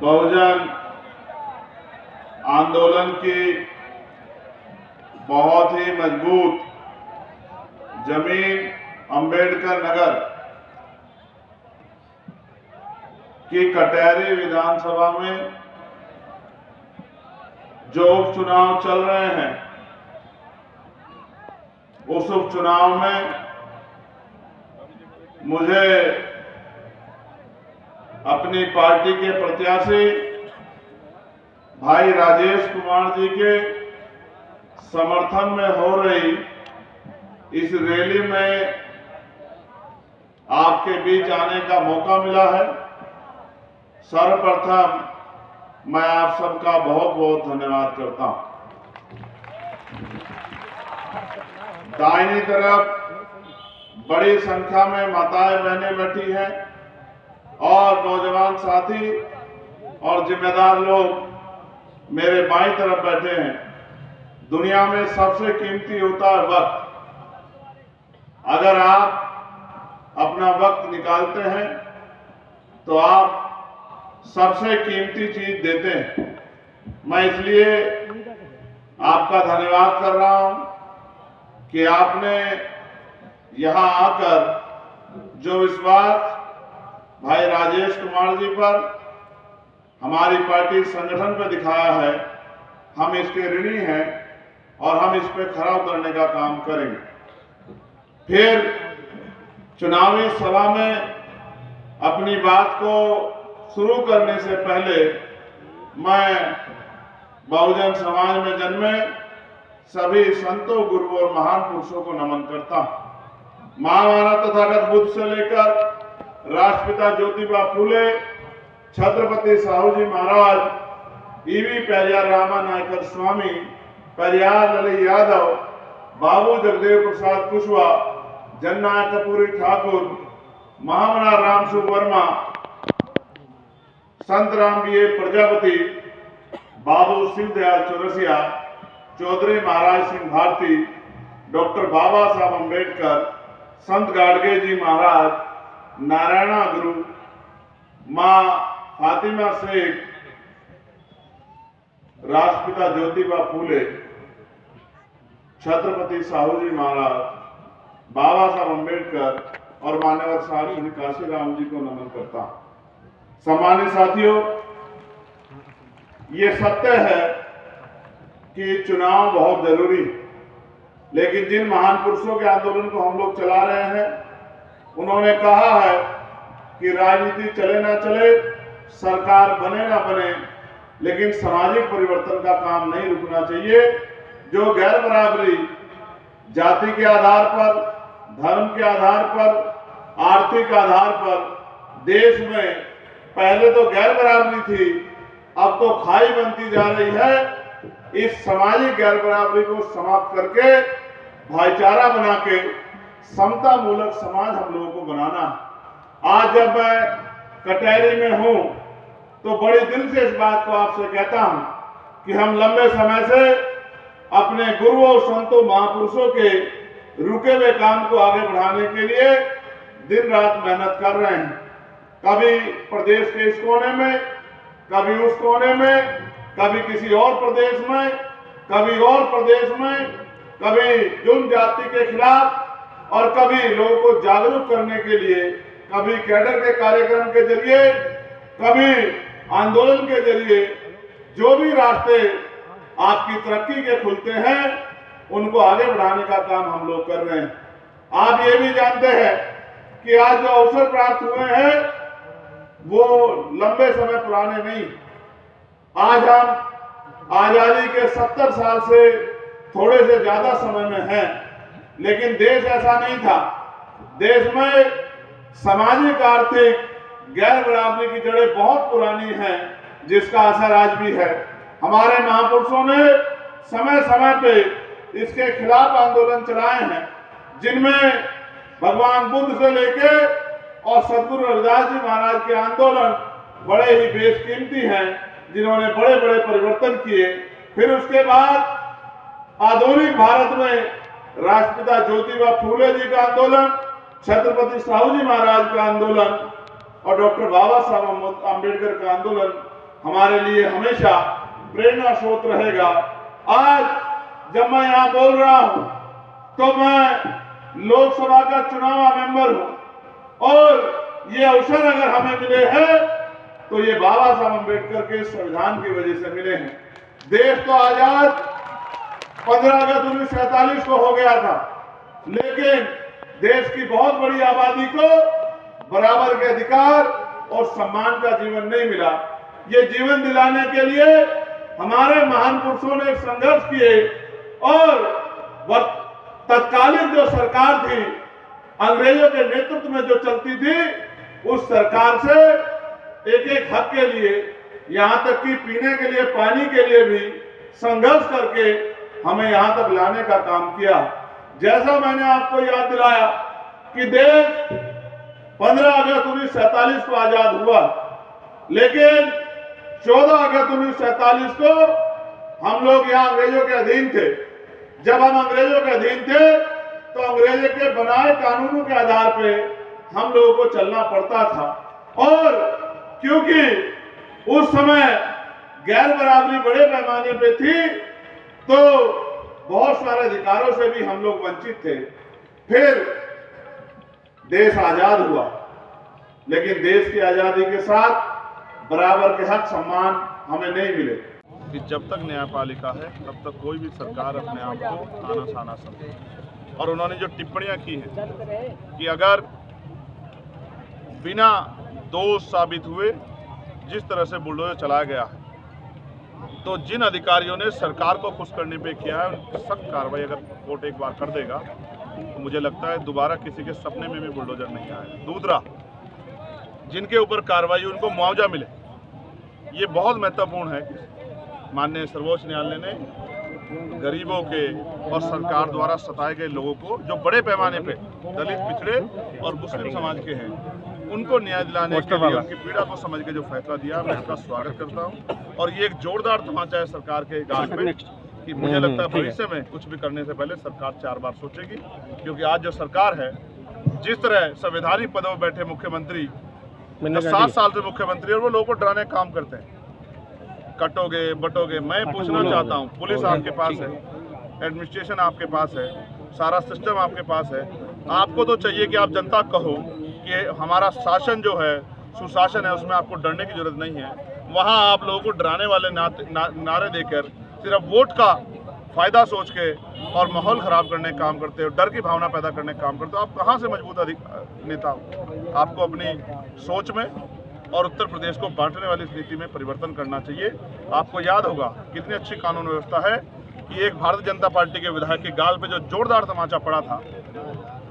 बहुजन आंदोलन की बहुत ही मजबूत जमीन अंबेडकर नगर की कटहरी विधानसभा में जो उपचुनाव चल रहे हैं, उस उपचुनाव में मुझे अपनी पार्टी के प्रत्याशी भाई राजेश कुमार जी के समर्थन में हो रही इस रैली में आपके बीच आने का मौका मिला है। सर्वप्रथम मैं आप सबका बहुत बहुत धन्यवाद करता हूं। दाहिनी तरफ बड़ी संख्या में माताएं बहनें बैठी हैं और नौजवान साथी और जिम्मेदार लोग मेरे बाईं तरफ बैठे हैं। दुनिया में सबसे कीमती होता है वक्त। अगर आप अपना वक्त निकालते हैं तो आप सबसे कीमती चीज देते हैं। मैं इसलिए आपका धन्यवाद कर रहा हूं कि आपने यहां आकर जो विश्वास भाई राजेश कुमार जी पर, हमारी पार्टी संगठन पर दिखाया है, हम इसके ऋणी हैं और हम इस पे खरा उतरने का काम करेंगे। फिर चुनावी सभा में अपनी बात को शुरू करने से पहले मैं बहुजन समाज में जन्मे सभी संतों, गुरुओं और महान पुरुषों को नमन करता हूं। महामानव तथागत बुद्ध से लेकर राष्ट्रपिता ज्योतिबा फूले, छत्रपति साहू जी महाराज, ईवी पेरियार रामानायकर स्वामी, पेरियार लली यादव, बाबू जगदेव प्रसाद कुशवाहा, जननायक कपूरी ठाकुर, महामना रामसु वर्मा, संत राम बीए प्रजापति, बाबू शिवदयाल चौरसिया, चौधरी महाराज सिंह भारती, डॉक्टर बाबा साहब अम्बेडकर, संत गाडगे जी महाराज, नारायणा गुरु, मां फातिमा शेख, राष्ट्रपिता ज्योतिबा फूले, छत्रपति साहू जी महाराज, बाबा साहब अम्बेडकर और मान्यवर साहब श्री काशीराम जी को नमन करता हूं। सम्मानित साथियों, ये सत्य है कि चुनाव बहुत जरूरी है, लेकिन जिन महान पुरुषों के आंदोलन को हम लोग चला रहे हैं, उन्होंने कहा है कि राजनीति चले ना चले, सरकार बने ना बने, लेकिन सामाजिक परिवर्तन का काम नहीं रुकना चाहिए। जो गैर बराबरी जाति के आधार पर, धर्म के आधार पर, आर्थिक आधार पर देश में पहले तो गैर बराबरी थी, अब तो खाई बनती जा रही है। इस सामाजिक गैर बराबरी को समाप्त करके भाईचारा बना के समता मूलक समाज हम लोगों को बनाना। आज जब मैं कटहरी में हूं तो बड़े दिल से इस बात को आपसे कहता हूं कि हम लंबे समय से अपने गुरुओं, संतों, महापुरुषों के रुके हुए काम को आगे बढ़ाने के लिए दिन रात मेहनत कर रहे हैं। कभी प्रदेश के इस कोने में, कभी उस कोने में, कभी किसी और प्रदेश में, कभी और प्रदेश में, कभी जुल्म जाति के खिलाफ और कभी लोगों को जागरूक करने के लिए, कभी कैडर के कार्यक्रम के जरिए, कभी आंदोलन के जरिए। जो भी रास्ते आपकी तरक्की के खुलते हैं, उनको आगे बढ़ाने का काम हम लोग कर रहे हैं। आप ये भी जानते हैं कि आज जो अवसर प्राप्त हुए हैं वो लंबे समय पुराने नहीं। आज हम आजादी के 70 साल से थोड़े से ज्यादा समय में हैं, लेकिन देश ऐसा नहीं था। देश में सामाजिक, आर्थिक गैर बराबरी की जड़ें बहुत पुरानी हैं, जिसका असर आज भी है। हमारे महापुरुषों ने समय समय पे इसके खिलाफ आंदोलन चलाए हैं, जिनमें भगवान बुद्ध से लेके और सदगुरु रविदास जी महाराज के आंदोलन बड़े ही बेशकीमती हैं, जिन्होंने बड़े बड़े परिवर्तन किए। फिर उसके बाद आधुनिक भारत में राष्ट्रपिता ज्योतिबा फूले जी का आंदोलन, छत्रपति साहू जी महाराज का आंदोलन और डॉक्टर बाबा साहब अम्बेडकर का आंदोलन हमारे लिए हमेशा प्रेरणा स्रोत रहेगा। आज जब मैं यहाँ बोल रहा हूं तो मैं लोकसभा का चुनावा मेंबर हूं और ये अवसर अगर हमें मिले हैं तो ये बाबा साहब अम्बेडकर के संविधान की वजह से मिले हैं। देश तो आजाद 15 अगस्त 1947 को हो गया था, लेकिन देश की बहुत बड़ी आबादी को बराबर के अधिकार और सम्मान का जीवन नहीं मिला। ये जीवन दिलाने के लिए हमारे महान पुरुषों ने संघर्ष किए और तत्कालीन जो सरकार थी, अंग्रेजों के नेतृत्व में जो चलती थी, उस सरकार से एक एक हक के लिए, यहां तक कि पीने के लिए पानी के लिए भी संघर्ष करके हमें यहां तक लाने का काम किया। जैसा मैंने आपको याद दिलाया कि देश 15 अगस्त 1947 को आजाद हुआ, लेकिन 14 अगस्त 1947 को हम लोग यहाँ अंग्रेजों के अधीन थे। जब हम अंग्रेजों के अधीन थे तो अंग्रेजों के बनाए कानूनों के आधार पे हम लोगों को चलना पड़ता था, और क्योंकि उस समय गैर बराबरी बड़े पैमाने पे थी तो बहुत सारे अधिकारों से भी हम लोग वंचित थे। फिर देश आजाद हुआ, लेकिन देश की आजादी के साथ बराबर के हक सम्मान हमें नहीं मिले। कि जब तक न्यायपालिका है तब तक कोई भी सरकार अपने आप को आना साना समझे। और उन्होंने जो टिप्पणियां की हैं कि अगर बिना दोष साबित हुए जिस तरह से बुलडोजर चलाया गया है, तो जिन अधिकारियों ने सरकार को खुश करने पे किया है उनकी सख्त कार्रवाई अगर कोर्ट एक बार कर देगा तो मुझे लगता है दोबारा किसी के सपने में भी बुलडोजर नहीं आएगा। दूसरा, जिनके ऊपर कार्रवाई उनको मुआवजा मिले, ये बहुत महत्वपूर्ण है। माननीय सर्वोच्च न्यायालय ने गरीबों के और सरकार द्वारा सताए गए लोगों को, जो बड़े पैमाने पे दलित, पिछड़े और मुस्लिम समाज के हैं, उनको न्याय दिलाने के लिए उनकी पीड़ा को समझ के जो फैसला दिया, मैं इसका स्वागत करता हूं। और ये एक जोरदार तमाचा है सरकार के गाल पे कि मुझे लगता है भविष्य में कुछ भी करने से पहले सरकार 4 बार सोचेगी, क्योंकि आज जो सरकार है, जिस तरह संवैधानिक पदों पर बैठे मुख्यमंत्री 7 साल से मुख्यमंत्री और वो लोगों को डराने का काम करते हैं, कटोगे बटोगे। मैं पूछना चाहता हूं, पुलिस आपके पास है, एडमिनिस्ट्रेशन आपके पास है, सारा सिस्टम आपके पास है, आपको तो चाहिए कि आप जनता कहो कि हमारा शासन जो है सुशासन है, उसमें आपको डरने की जरूरत नहीं है। वहां आप लोगों को डराने वाले नारे देकर सिर्फ वोट का फायदा सोच के और माहौल खराब करने का काम करते हो, डर की भावना पैदा करने का काम करते हो। आप कहां से मजबूत नेता हो? आपको अपनी सोच में और उत्तर प्रदेश को बांटने वाली स्थिति में परिवर्तन करना चाहिए। आपको याद होगा कितनी अच्छी कानून व्यवस्था है कि एक भारतीय जनता पार्टी के विधायक के गाल पे जो जोरदार तमाचा पड़ा था,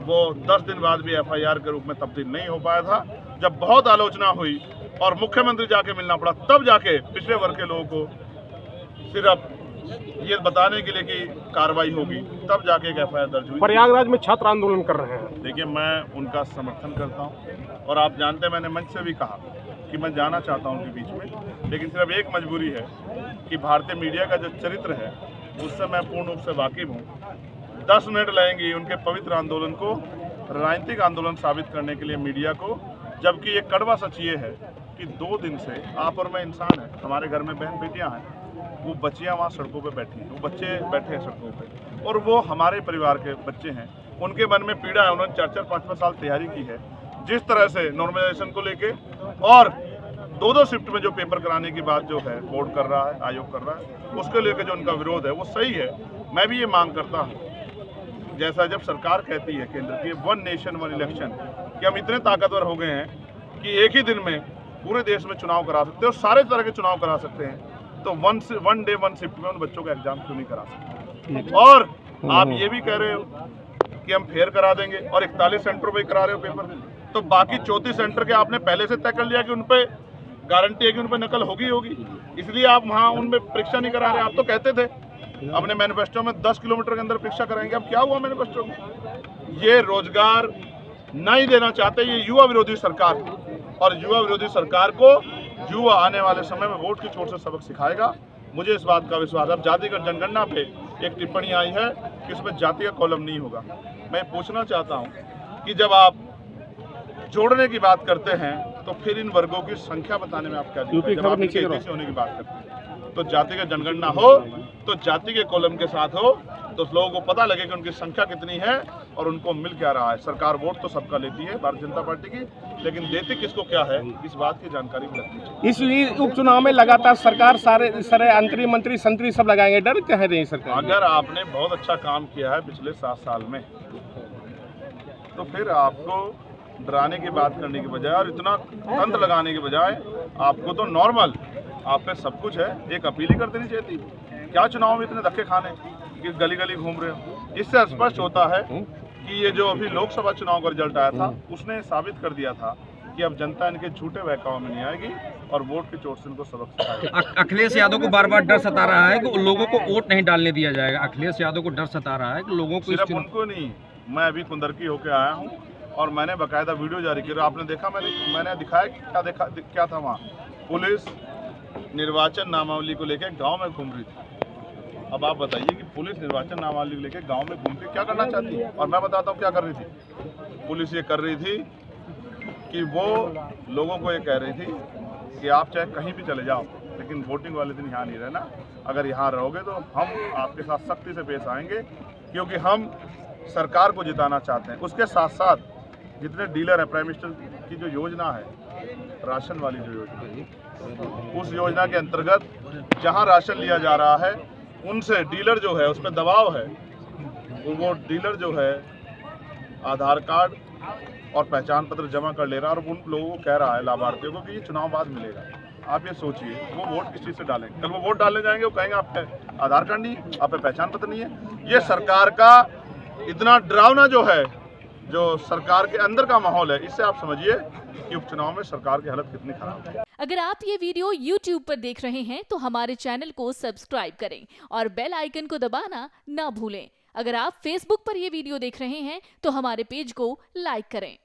वो 10 दिन बाद भी FIR के रूप में तब्दील नहीं हो पाया था। जब बहुत आलोचना हुई और मुख्यमंत्री जाके मिलना पड़ा, तब जाके पिछड़े वर्ग के लोगों को सिर्फ ये बताने के लिए कि कार्रवाई होगी, तब जाके एक FIR दर्ज हुई। प्रयागराज में छात्र आंदोलन कर रहे हैं। देखिए, मैं उनका समर्थन करता हूँ और आप जानते हैं मैंने मंच से भी कहा कि मैं जाना चाहता हूँ उनके बीच में, लेकिन सिर्फ एक मजबूरी है कि भारतीय मीडिया का जो चरित्र है उससे मैं पूर्ण रूप से वाकिफ हूँ। 10 मिनट लगेंगे उनके पवित्र आंदोलन को राजनीतिक आंदोलन साबित करने के लिए मीडिया को, जबकि ये कड़वा सच ये है कि 2 दिन से आप और मैं इंसान है, हमारे घर में बहन बेटियाँ हैं, वो बच्चियाँ वहाँ सड़कों पे बैठी हैं, वो बच्चे बैठे हैं सड़कों पे, और वो हमारे परिवार के बच्चे हैं। उनके मन में पीड़ा है, उन्होंने 4-4, 5-5 साल तैयारी की है। जिस तरह से नॉर्मलाइजेशन को लेके और 2-2 शिफ्ट में जो पेपर कराने की बात जो है बोर्ड कर रहा है, आयोग कर रहा है, उसके लेके जो उनका विरोध है वो सही है। मैं भी ये मांग करता हूँ, जैसा जब सरकार कहती है केंद्र की 1 नेशन 1 इलेक्शन, कि हम इतने ताकतवर हो गए हैं कि एक ही दिन में पूरे देश में चुनाव करा सकते हैं और सारे तरह के चुनाव करा सकते हैं, तो 1 डे 1 शिफ्ट में उन बच्चों का एग्जाम क्यों नहीं करा सकते? और आप ये भी कह रहे हो कि हम फेयर करा देंगे और 41 सेंटर पे करा रहे हो पेपर, तो बाकी 34 सेंटर के आपने पहले से तय कर लिया कि उन पे गारंटी है कि उन पे नकल होगी, इसलिए आप वहाँ उनमें परीक्षा नहीं करा रहे। आप तो कहते थे अपने मैनिफेस्टो में 10 किलोमीटर के अंदर परीक्षा कराएंगे, अब क्या हुआ मैनिफेस्टो में? ये रोजगार नहीं देना चाहते, ये युवा विरोधी सरकार, और युवा विरोधी सरकार को युवा आने वाले समय में वोट की चोट से सबक सिखाएगा। मुझे इस बात का विश्वास है। अब जातिगत जनगणना पे एक टिप्पणी आई है कि इसमें जाति का कॉलम नहीं होगा। मैं पूछना चाहता हूँ कि जब आप जोड़ने की बात करते हैं तो फिर इन वर्गों की संख्या बताने में आप क्या यूपी जब खबर आप नीचे इनके करो। ABC होने की बात करते हैं तो जातिगत जनगणना हो तो जाति के कॉलम के साथ हो तो लोगों को पता लगे कि उनकी संख्या कितनी है और उनको मिल क्या रहा है। सरकार वोट तो सबका लेती है भारतीय जनता पार्टी की, लेकिन देती किसको क्या है इस बात की जानकारी भी लगनी चाहिए। इस उपचुनाव में लगातार सरकार सारे अंतरी मंत्री संतरी सब लगाएंगे, डर क्या है रही सरकार? अगर आपने बहुत अच्छा काम किया है पिछले 7 साल में तो फिर आपको डराने की बात करने की बजाय और इतना तंत्र लगाने की बजाय आपको तो नॉर्मल आप पे सब कुछ है, एक अपील ही कर देनी चाहिए थी। क्या चुनाव में इतने धक्के खाने कि गली गली घूम रहे हो? इससे स्पष्ट होता है कि ये जो अभी लोकसभा चुनाव का रिजल्ट आया था उसने साबित कर दिया था कि अब जनता इनके झूठे बहकावों में नहीं आएगी और वोट की चोट से इनको सबक सिखाएगी। अखिलेश यादव को बार बार डर सता रहा है कि लोगों को वोट नहीं डालने दिया जाएगा। अखिलेश यादव को डर सता रहा है कि लोगों को सिर्फ उनको नहीं, मैं अभी कुंदरकी होके आया हूँ और मैंने बाकायदा वीडियो जारी की। आपने देखा मैंने दिखाया क्या था वहाँ पुलिस निर्वाचन नामावली को लेकर गांव में घूम रही थी। अब आप बताइए कि पुलिस निर्वाचन नामावली को लेकर गांव में घूम के क्या करना चाहती है? और मैं बताता हूँ क्या कर रही थी। पुलिस ये कर रही थी कि वो लोगों को ये कह रही थी कि आप चाहे कहीं भी चले जाओ लेकिन वोटिंग वाले दिन यहाँ नहीं रहना। अगर यहाँ रहोगे तो हम आपके साथ सख्ती से पेश आएंगे क्योंकि हम सरकार को जिताना चाहते हैं। उसके साथ साथ जितने डीलर हैं, प्राइम मिनिस्टर की जो योजना है राशन वाली जो योजना है, उस योजना के अंतर्गत जहाँ राशन लिया जा रहा है उनसे डीलर जो है उस पर दबाव है। वो डीलर जो है आधार कार्ड और पहचान पत्र जमा कर ले रहा है और उन लोगों को कह रहा है लाभार्थियों को कि ये चुनाव बाद मिलेगा। आप ये सोचिए वो वोट किस चीज़ से डालेंगे? कल वो वोट डालने जाएंगे वो कहेंगे आप पे आधार कार्ड नहीं है, आप पे पहचान पत्र नहीं है। ये सरकार का इतना डरावना जो है, जो सरकार के अंदर का माहौल है, इससे आप समझिए कि उपचुनाव में सरकार की हालत कितनी खराब है। अगर आप ये वीडियो YouTube पर देख रहे हैं तो हमारे चैनल को सब्सक्राइब करें और बेल आइकन को दबाना ना भूलें। अगर आप Facebook पर ये वीडियो देख रहे हैं तो हमारे पेज को लाइक करें।